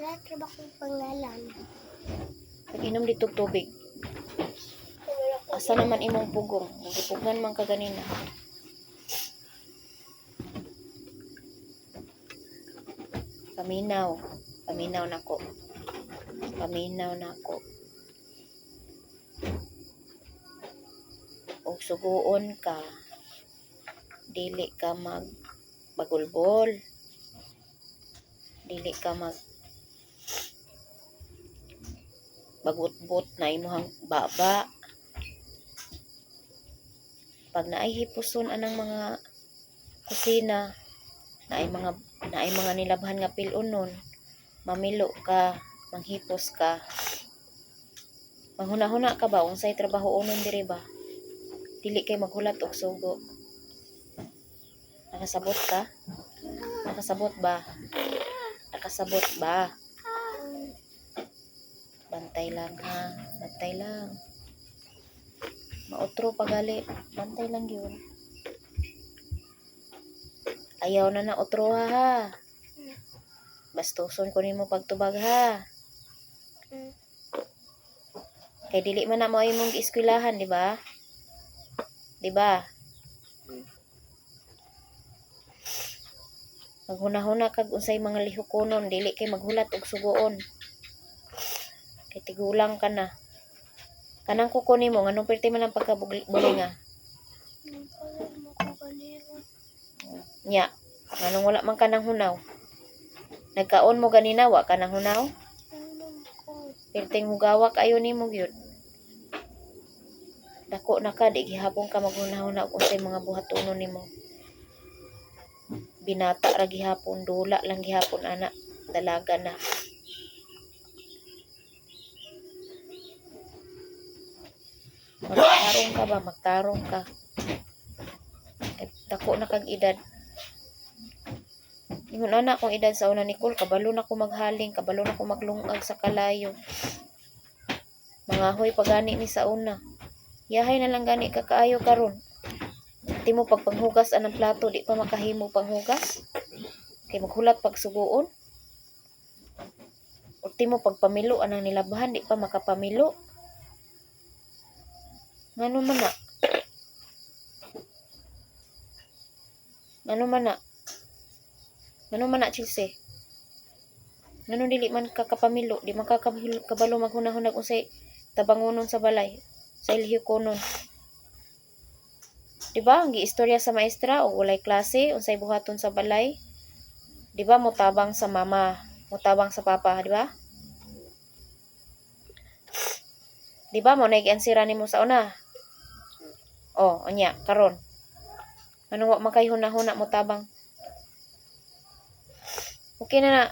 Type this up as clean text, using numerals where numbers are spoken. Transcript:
Sa trabaho pangalan. Pag-inom dito tubig. Asa naman imong pugong? Magipugan man ka ganina. Paminaw. Paminaw nako. Paminaw nako. Og suguon ka. Dili ka bagulbol. Dili ka bagutbot na imuhang baba. Pag naay hipuson anang mga kusina, naay mga nilabhan nga pilunon, mamilo ka, manghipos ka. Manghuna-huna ka ba unsay trabaho unon diri ba? Dili kay maghulat og sugo. Nakasabot ka? Nakasabot ba? Nakasabot ba? Bantay lang ha. Bantay lang. Mautro pagali. Bantay lang yun. Ayaw na utro ha. Bastuson ko nimo pagtubag ha. Kay dili man na mo imong gieskwilahan, di ba? Di ba? Maghuna-huna kag unsay mga lihukonon, dili kay maghulat og sugoon. Kay tigulang ka na. Kanang kuko nimo nganong perti man ang pagkabulinga? Nya, nganong wala man ka nang hunaw? Nagkaon mo ganina wa ka nang hunaw? Perting hugawak ayo nimo gyud. Dako na ka di gihapon ka maghuna-huna og unsay mga buhatonon nimo. Binata ra gihapon, dula lang gihapon ana, dalaga na. Magtarong ka ba? Magtarong ka. Dako na kag edad. Ingon ana kong edad sa una Nicole, kabalo na ko maghaling, kabalo na ko maglungag sa kalayo. Mangahoy pagani ni sa una. Yahay na lang gani ka kaayo karon. Di mo pagpanghugas anang plato, di pa makahimo panghugas. Kay maghulat pag suguon. Ulti mo pagpamilo anang nilabhan, di pa makapamilo. Ngano man na? Ngano man na? Ngano man na, Chelsea? Ngano dili man kakapamilo, di man kabalo maghunahunag unsay tabangonon sa balay, sa ilhikonon. Diba, ang giistorya sa maestra o walay klase, unsay buhaton sa balay. Diba, mutabang sa mama, mutabang sa papa, diba? Diba, mo nag-ansira nimo sa una? Oh, anya, karon. Anong wa makay huna-huna mutabang? Okay na na.